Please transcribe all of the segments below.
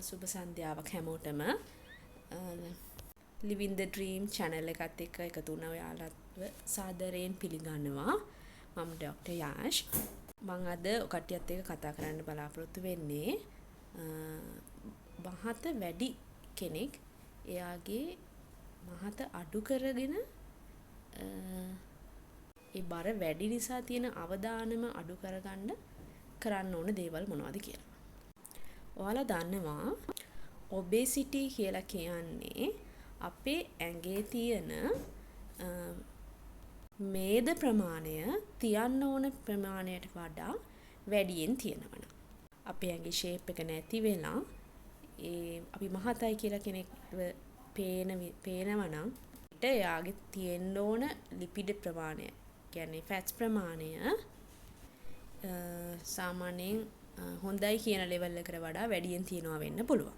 සුබ සන්ධ්‍යාවක් හැමෝටම. Living the Dream channel එකත් එක්ක එකතු වුණා ඔයාලව සාදරයෙන් පිළිගන්නවා. මම ඩොක්ටර් යාෂ්. මම අද කට්ටියත් එක්ක කතා කරන්න බලාපොරොත්තු වෙන්නේ මහත වැඩි කෙනෙක් එයාගේ මහත අඩු කරගෙන ඒ බර වැඩි නිසා තියෙන අවදානම අඩු කරන්න ඕන දේවල් මොනවද කියලා. ඔයාලා දන්නවා ඔබේසිටි කියලා කියන්නේ අපේ ඇඟේ තියෙන මේද ප්‍රමාණය තියන්න ඕන ප්‍රමාණයට වඩා වැඩියෙන් තියෙනවා. අපේ ඇඟේ ෂේප් එක නැති වෙලා අපි මහතයි කියලා කෙනෙක්ව පේනවා නම් එයාගේ තියෙන්න ඕන ලිපිඩ ප්‍රමාණය කියන්නේ ෆැට්ස් ප්‍රමාණය සාමාන්‍යයෙන් හොඳයි කියන ලෙවල් එකට වඩා වැඩියෙන් තියනවා වෙන්න පුළුවන්.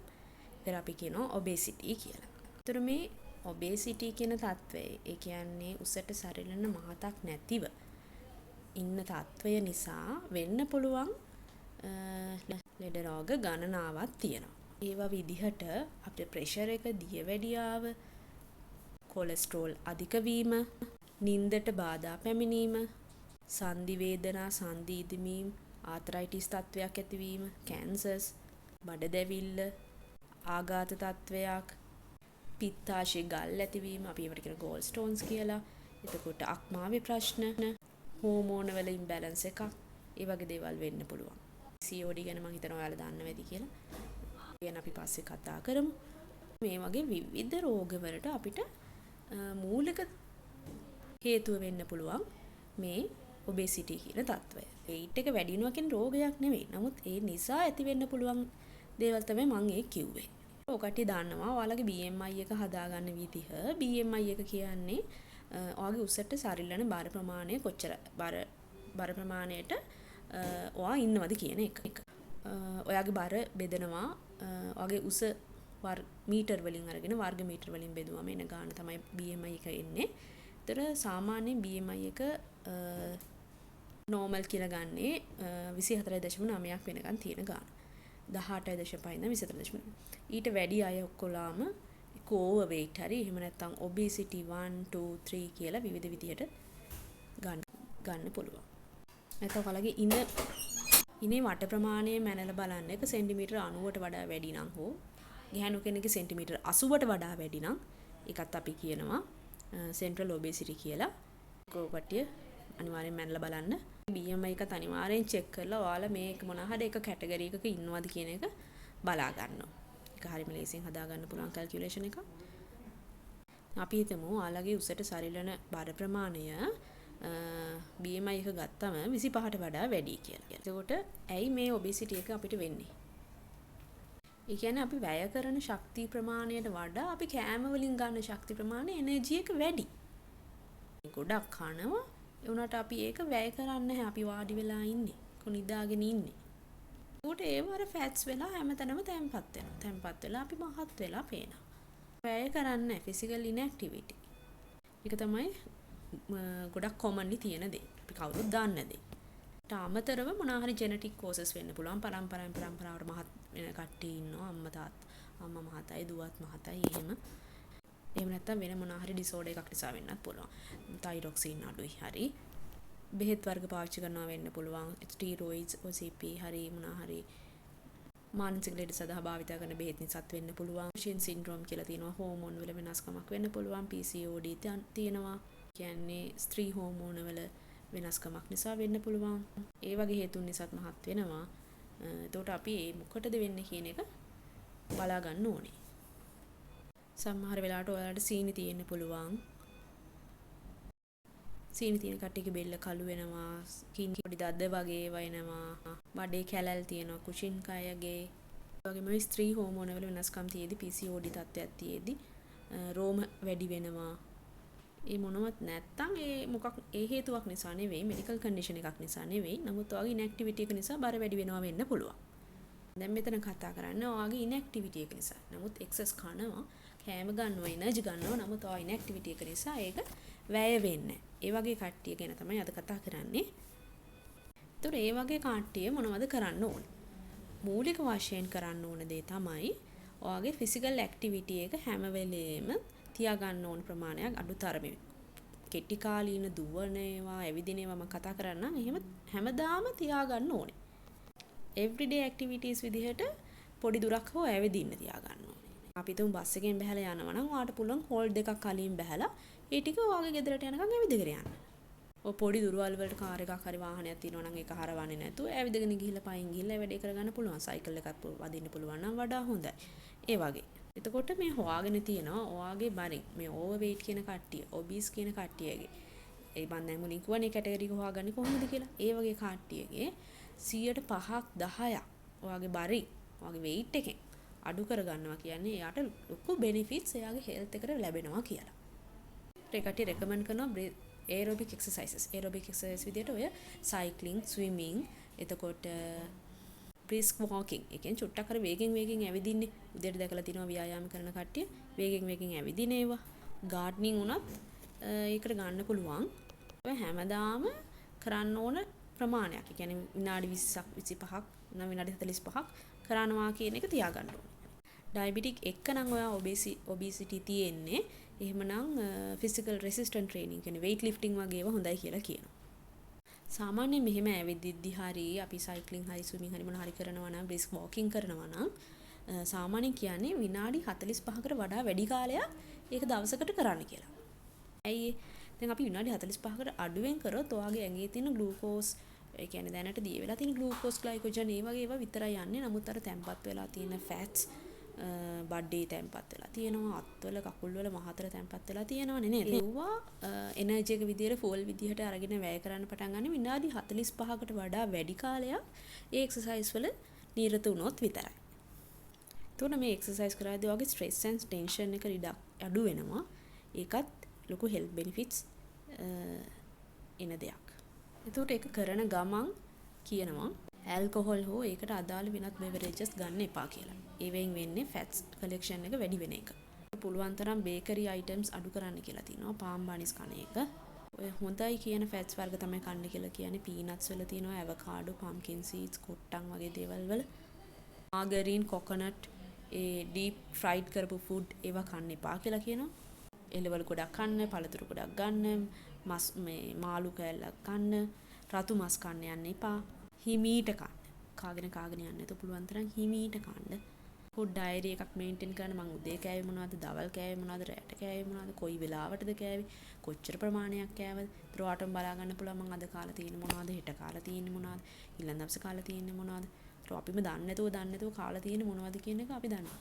ඒතර අපි කියනවා ඔබේසිටි කියලා. ඒතර මේ ඔබේසිටි කියන තත්වය ඒ කියන්නේ උසට සරිලන මහතක් නැතිව ඉන්න තත්වය නිසා වෙන්න පුළුවන් ලෙඩ රෝග ගණනාවක් තියෙනවා. ඒවා විදිහට අපේ ප්‍රෙෂර් එක, දියවැඩියාව, කොලෙස්ටරෝල් අධික වීම, නින්දට බාධා පැමිණීම, සන්ධි වේදනා, සන්ධි ඉදමීම්, ආතරයිටිස් තත්වයක් ඇතිවීම, කැන්සර්ස්, බඩ දැවිල්ල, ආඝාත තත්වයක්, පිත්තාශය ගල් ඇතිවීම, අපි ඒවට කියන ගෝල් ස්ටෝන්ස් කියලා. එතකොට අක්මාවේ ප්‍රශ්න, හෝමෝන වල ඉම්බැලන්ස් එකක්, ඒ වගේ දේවල් වෙන්න පුළුවන්. COD ගැන මම හිතනවා ඔයාලා දන්නවා ඇති කියලා. ගැන අපි පස්සේ කතා කරමු. මේ වගේ විවිධ රෝගවලට අපිට මූලික හේතුව වෙන්න පුළුවන් මේ ඔබේසිටි කියන තත්වය. weight එක වැඩි වෙනවා කියන්නේ රෝගයක් නෙවෙයි. නමුත් ඒ නිසා ඇති වෙන්න පුළුවන් දේවල් තමයි මම ඒ කිව්වේ. ඔකට දාන්නවා ඔයාලගේ BMI එක හදාගන්න විදිහ. BMI එක කියන්නේ ඔයාගේ උසට සරිලන බර ප්‍රමාණය කොච්චර බර ප්‍රමාණයට ඔයා ඉන්නවද කියන එක. ඔයාගේ බර බෙදනවා ඔයාගේ උස මීටර් වලින් අරගෙන වර්ග මීටර් වලින් බෙදුවම එන ගාන තමයි BMI එක එන්නේ. ඒතර සාමාන්‍ය BMI එක normal කියලා ගන්නේ 24.9ක් වෙනකන් තියෙන ගාන. 18.5 ඉඳන් 24.9. ඊට වැඩි අය ඔක්කොලාම ඕවර් weight හරි එහෙම නැත්නම් obesity 1 2 3 කියලා විවිධ විදියට ගන්න පුළුවන්. නැත්නම් ඔයාලගේ ඉනේ වට ප්‍රමාණය මැනලා බලන්න එක සෙන්ටිමීටර 90ට වඩා වැඩි නම් හෝ ගෑනු කෙනෙක්ගේ සෙන්ටිමීටර 80ට වඩා වැඩි නම් ඒකත් අපි කියනවා central obesity කියලා. කෝපටිය අනිවාර්යෙන් මැනලා බලන්න. BMI එකත් අනිවාර්යෙන් check කරලා ඔයාලා මේක මොන හරි එක කැටගරි එකක ඉන්නවද කියන එක බලා ගන්නවා. ඒක හරියම ලේසියෙන් හදා ගන්න පුළුවන් calculation එකක්. අපි හිතමු ඔයාලගේ උසට සරිලන බර ප්‍රමාණය BMI එක ගත්තම 25ට වඩා වැඩි කියලා. එතකොට ඇයි මේ obesity එක අපිට වෙන්නේ? ඒ කියන්නේ අපි වැය කරන ශක්ති ප්‍රමාණයට වඩා අපි කෑම වලින් ගන්න ශක්ති ප්‍රමාණය එනර්ජි එක වැඩි. ගොඩක් කනවා ඒ උනාට අපි ඒක වැය කරන්නේ නැහැ. අපි වාඩි වෙලා ඉන්නේ. කොනිදාගෙන ඉන්නේ. ඒකට ඒව අර ෆැට්ස් වෙලා හැමතැනම තැම්පත් වෙනවා. තැම්පත් වෙලා අපි මහත් වෙලා පේනවා. වැය කරන්නේ නැහැ. ෆිසිකල් ඉන්ඇක්ටිවිටි. ඒක තමයි ගොඩක් කොමන්ලි තියෙන දේ. අපි කවුරුත් දන්න දේ. අමතරව මොනවා හරි ජෙනටික් කෝසස් වෙන්න පුළුවන්. පරම්පරාවට මහත් වෙන කට්ටිය ඉන්නවා. අම්මා මහතයි, දුවත් මහතයි එහෙම. එහෙම නැත්නම් වෙන මොනවා හරි ඩිසෝඩර් එකක් නිසා වෙන්නත් පුළුවන්. තයිරොක්සින් අඩුයි හරි. බෙහෙත් වර්ග පාවිච්චි කරනවා වෙන්න පුළුවන්. ස්ටීරොයිඩ්ස්, OCP හරි මොනවා හරි මානසික ලෙඩ සඳහා භාවිත කරන බෙහෙත් නිසාත් වෙන්න පුළුවන්. ෂින් සින්ඩ්‍රෝම් කියලා තියෙනවා. හෝමෝන් වල වෙනස්කමක් වෙන්න පුළුවන්. PCOD තියෙනවා. කියන්නේ ස්ත්‍රී හෝමෝන වල වෙනස්කමක් නිසා වෙන්න පුළුවන්. ඒ වගේ හේතුන් නිසාත් මහත් වෙනවා. එතකොට අපි මේ මොකටද වෙන්නේ කියන එක බලා ගන්න ඕනේ. සමහර වෙලාවට ඔයාලට සීනි තියෙන්න පුළුවන්. සීනි තියෙන කට්ටියගේ බෙල්ල කළු වෙනවා, ස්කින් පොඩි දද්ද වගේ වෙනවා, බඩේ කැලල් තියෙනවා, කුෂින් කයගේ. ඒ වගේම ස්ත්‍රී හෝමෝන වල වෙනස්කම් තියේදී PCOD තත්ත්වයක් තියේදී රෝම වැඩි වෙනවා. ඒ මොනවත් නැත්තම් ඒ හේතුවක් නිසා නෙවෙයි, මෙඩිකල් කන්ඩිෂන් එකක් නිසා නෙවෙයි. නමුත් ඔයාගේ ඉන්ඇක්ටිවිටි එක නිසා බර වැඩි වෙනවා වෙන්න පුළුවන්. දැන් මෙතන කතා කරන්නේ ඔයාගේ ඉන්ඇක්ටිවිටි එක නිසා. නමුත් එක්සස් කනවා, කෑම ගන්නවා, එනර්ජි ගන්නවා. නමුත් ඔයා ඉන්ඇක්ටිවිටි එක නිසා ඒක වැය වෙන්නේ. ඒ වගේ කට්ටිය ගැන තමයි අද කතා කරන්නේ. ඒතකොට ඒ වගේ කට්ටිය මොනවද කරන්න ඕනේ? මූලික වශයෙන් කරන්න ඕන දේ තමයි ඔයාගේ ෆිසිකල් ඇක්ටිවිටි එක හැම වෙලේම තියාගන්න ඕන ප්‍රමාණයක් අඩු තරමේ. කෙටි කාලීන දුවන ඒවා, ඇවිදින ඒවා මම කතා කරන්නම්. එහෙම හැමදාම තියාගන්න ඕනේ. everyday activities විදිහට පොඩි දුරක් හෝ ඇවිදින්න තියාගන්න ඕනේ. අපි තුන් බස් එකෙන් බහැලා යනවා නම් ඔයාට පුළුවන් හෝල් දෙකක් කලින් බහැලා ඒ ටික ඔයාගේ ගෙදරට යනකම් ඇවිදගෙන යන්න. ඔය පොඩි දුරවල් වලට කාර් එකක් හරි වාහනයක් තියෙනවා නම් ඒක හරවන්නේ නැතුව ඇවිදගෙන ගිහිල්ලා පයින් ගිහිල්ලා වැඩේ කරගන්න පුළුවන්. සයිකල් එකක් වදින්න පුළුවන් නම් වඩා හොඳයි. ඒ වගේ. එතකොට මේ හොයාගෙන තියෙනවා ඔයාගේ බරින් මේ ඕවර්වේට් කියන කට්ටිය, ඔබීස් කියන කට්ටියගේ. ඒ මම දැන් මුලින් කිව්වනේ කැටගරි එක හොයාගන්නේ කොහොමද කියලා. ඒ වගේ කට්ටියගේ 5%ක් 10ක් ඔයාගේ බරින්, ඔයාගේ weight එකෙන් අඩු කරගන්නවා කියන්නේ එයාට ලොකු benefits එයාගේ health එකට ලැබෙනවා කියලා. ඒ කට්ටිය recommend කරනවා aerobic exercises. aerobic exercise විදියට ඔය cycling, swimming, එතකොට brisk walking. ඒ කියන්නේ චුට්ටක් හරි වේගෙන් ඇවිදින්නේ. උදේට දැකලා තිනවා ව්‍යායාම කරන කට්ටිය වේගෙන් ඇවිදින ඒවා. gardening උනත් ඒකට ගන්න පුළුවන්. ඔය හැමදාම කරන්න ඕන ප්‍රමාණයක්. ඒ කියන්නේ විනාඩි 20ක් 25ක් නම් විනාඩි 45ක් කරනවා කියන එක තියාගන්න ඕනේ. ඩයබටික් එක්ක නම් ඔයා ඔබේසිටි තියෙන්නේ. එහෙමනම් ෆිසිකල් රෙසිස්ටන්ට් ට්‍රේනින් කියන්නේ weight lifting වගේ ඒවා හොඳයි කියලා කියනවා. සාමාන්‍යයෙන් මෙහෙම ඇවිදිද්දි හරි අපි සයික්ලින් හරි ස්විමින් හරි මොනවා හරි කරනවා නම් බ්‍රිස්ක් වෝකින් කරනවා නම් සාමාන්‍යයෙන් කියන්නේ විනාඩි 45කට වඩා වැඩි කාලයක් ඒක දවසකට කරන්න කියලා. ඇයි දැන් අපි විනාඩි 45කට අඩුවෙන් කරොත් ඔයාගේ ඇඟේ තියෙන ග්ලූකෝස් ඒ කියන්නේ දැනට දිය වෙලා තියෙන ග්ලූකෝස් ග්ලයිකෝජන් ඒ වගේ ඒවා විතරයි යන්නේ. නමුත් අර තැම්පත් වෙලා තියෙන ෆැට්ස් බඩේ තැම්පත් වෙලා තියෙනවා, අත්වල කකුල් වල මහතර තැම්පත් වෙලා තියෙනවනේ නේද? ඒවා එනර්ජි එක විදියට ෆෝල් විදියට අරගෙන වැය කරන්න පටන් ගන්න විනාඩි 45කට වඩා වැඩි කාලයක් ඒ එක්සර්සයිස් වල නිරත වුණොත් විතරයි. එතකොට මේ එක්සර්සයිස් කරද්දී ඔයගේ ස්ට්‍රෙස් ඇන්ඩ් ටෙන්ෂන් එක අඩු වෙනවා. ඒකත් ලොකු හෙල්ත් බෙනිෆිට්ස් එන දෙයක්. එතකොට ඒක කරන ගමන් කියනවා ඇල්කොහොල් හෝ ඒකට අදාළ වෙනත් බෙවරේජස් ගන්න එපා කියලා. ඒවෙන් වෙන්නේ ෆැට්ස් කලෙක්ෂන් එක වැඩි වෙන එක. පුළුවන් තරම් බේකරි අයිටම්ස් අඩු කරන්න කියලා තියෙනවා. පාම් බනිස් කන එක. ඔය හොඳයි කියන ෆැට්ස් වර්ග තමයි කන්න කියලා කියන්නේ. පීනට්ස් වල තියෙනවා ඇවකාඩෝ, පම්කින් සීඩ්ස්, කොට්ටන් වගේ දේවල් වල. මාගරීන්, කොකොනට්, ඒ ඩීප් ෆ්‍රයිඩ් කරපු ෆුඩ් ඒවා කන්න එපා කියලා කියනවා. එළවලු ගොඩක් කන්න, පළතුරු ගොඩක් ගන්න, මස් මේ මාළු කෑල්ලක් කන්න, රතු මස් කන්න යන්න එපා. හිමීට කන්න. කාගෙන යන්න නැතුව පුළුවන් තරම් හිමීට කන්න. ෆුඩ් ඩයරි එකක් මේන්ටේන් කරන්න. මම උදේ කෑවේ මොනවද, දවල් කෑවේ මොනවද, රැට කෑවේ මොනවද, කොයි වෙලාවටද කෑවේ, කොච්චර ප්‍රමාණයක් කෑවද, ඊටවටම බලා ගන්න පුළුවන් මම අද කාලා තියෙන්නේ මොනවද, හෙට කාලා තියෙන්නේ මොනවද, ඊළඟ දවසේ කාලා තියෙන්නේ මොනවද. ඒත් අපිම දන්නේ නැතුව කාලා තියෙන්නේ මොනවද කියන එක අපි දන්නවා.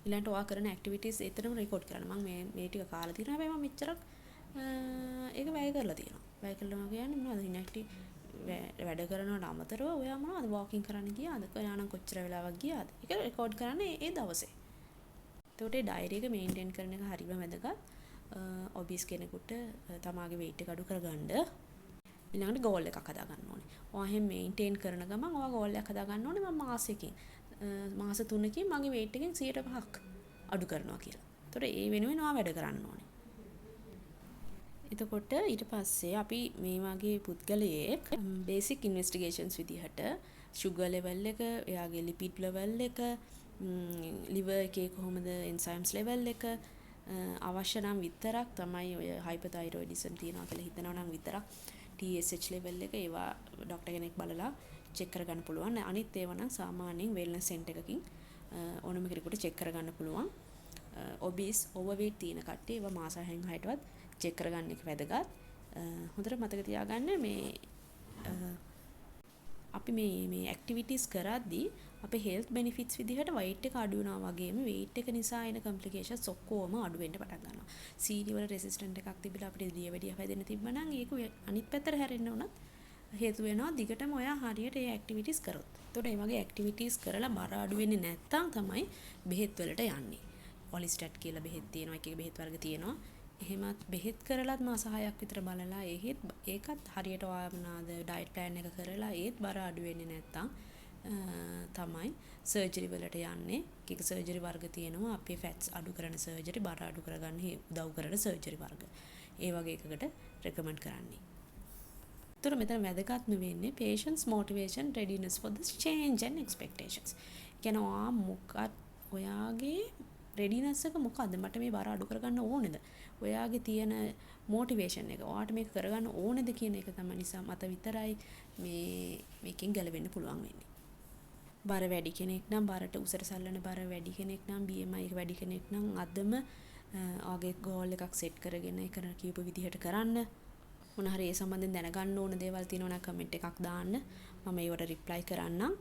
ඊළඟට ඔයා කරන ඇක්ටිවිටීස් එතරම් රෙකෝඩ් කරන්න. මම මේ ටික කාලා තියෙනවා. හැබැයි මම මෙච්චරක් ඒක වැය කරලා තියෙනවා. වැය කළා කියන්නේ මොනවද ඉන්ඇක්ටිව් වැඩ කරනවට අමතරව ඔයා මොනවද වෝකින් කරන්න ගියාද? ඔයානම් කොච්චර වෙලාවක් ගියාද? ඒක රෙකෝඩ් කරන්නේ ඒ දවසේ. එතකොට ඒ ඩයරි එක මේන්ටේන් කරන එක හරිම වැදගත්. ඔබීස් කෙනෙකුට තමාගේ weight එක අඩු කරගන්න ඊළඟට ගෝල් එකක් හදා ගන්න ඕනේ. ඔයා හැම මේන්ටේන් කරන ගමන් ඔයා ගෝල් එකක් හදා ගන්න ඕනේ. මම මාස 3කින් මගේ weight එකෙන් 105ක් අඩු කරනවා කියලා. එතකොට ඒ වෙනුවෙන් ඔයා වැඩ කරන්න ඕනේ. එතකොට ඊට පස්සේ අපි මේ වගේ පුද්ගලයෙක් බේසික් ඉන්වෙස්ටිගේෂන්ස් විදිහට sugar level එක, එයාගේ lipid level එක, liver එකේ කොහොමද enzymes level එක අවශ්‍ය නම් විතරක් තමයි ඔය hyperthyroidism තියනවා කියලා හිතනවා නම් විතරක් TSH level එක ඒවා ડોක්ටර් කෙනෙක් බලලා චෙක් කරගන්න පුළුවන්. අනිත් ඒවා නම් සාමාන්‍යයෙන් wellness center එකකින් ඕනම කෙනෙකුට චෙක් කරගන්න පුළුවන්. obese overweight තියෙන කට්ටිය ඒවා මාස 6කට චෙක් කරගන්න එක වැදගත්. හොඳට මතක තියාගන්න මේ අපි මේ ඇක්ටිවිටීස් කරද්දී අපේ හෙල්ත් බෙනිෆිට්ස් විදිහට weight එක අඩු වෙනවා වගේම weight එක නිසා එන කොම්ප්ලිකේෂන්ස් ඔක්කොම අඩු වෙන්න පටන් ගන්නවා. සීනි වල රෙසිස්ටන්ට් එකක් තිබිලා අපිට දියවැඩිය හැදෙන්න තිබ්බනම් ඒක අනිත් පැත්තට හැරෙන්න උනත් හේතු වෙනවා. දිගටම ඔයා හරියට ඒ ඇක්ටිවිටීස් කරොත්. එතකොට මේ වගේ ඇක්ටිවිටීස් කරලා බර අඩු වෙන්නේ නැත්නම් තමයි බෙහෙත් වලට යන්නේ. ඔලිස්ටැට් කියලා බෙහෙත් තියෙනවා. එක බෙහෙත් වර්ග තියෙනවා. එහෙමත් බෙහෙත් කරලත් මාස 6ක් විතර බලලා ඒකත් හරියට ඔයා මොනවාද ඩයට් ප්ලෑන් එක කරලා ඒත් බර අඩු වෙන්නේ නැත්තම් තමයි සර්ජරි වලට යන්නේ. එක සර්ජරි වර්ග තියෙනවා. අපේ ෆැට්ස් අඩු කරන සර්ජරි, බර අඩු කරගන්න උදව් කරන සර්ජරි වර්ග. ඒ වගේ එකකට රෙකමන්ඩ් කරන්නේ. ඒතර මෙතන වැදගත්ම වෙන්නේ patience, motivation, readiness for the change and expectations. කියන්නේ ඔයාගේ readiness එක මොකද්ද? මට මේ බර අඩු කරගන්න ඕනේද? ඔයාගේ තියෙන motivation එක ඔයාට මේක කරගන්න ඕනේද කියන එක තමයි නිසා මත විතරයි මේකෙන් ගැලවෙන්න පුළුවන් වෙන්නේ. බර වැඩි කෙනෙක් නම් බරට උසට සල්ලන බර වැඩි කෙනෙක් නම් BMI එක වැඩි කෙනෙක් නම් අදම ආගේ ගෝල් එකක් සෙට් කරගෙන ඒක කියපු විදිහට කරන්න. මොන හරි ඒ සම්බන්ධයෙන් දැනගන්න ඕන දේවල් තියෙනවා නම් කමෙන්ට් එකක් දාන්න. මම ඒවට රිප්ලයි කරන්නම්.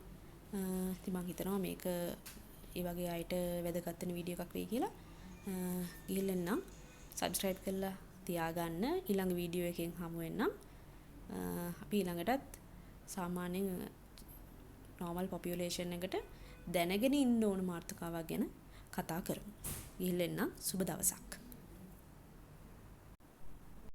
ඉතින් මම හිතනවා මේක ඒ වගේ අයට වැදගත් වෙන වීඩියෝ එකක් වෙයි කියලා. ගිහින් නම් subscribe කරලා තියාගන්න. ඊළඟ වීඩියෝ එකෙන් හමු වෙන්නම්. අපි ඊළඟටත් සාමාන්‍යයෙන් normal population එකට දැනගෙන ඉන්න ඕන මාතෘකාවක් ගැන කතා කරමු. ගිහින් නම් සුබ දවසක්.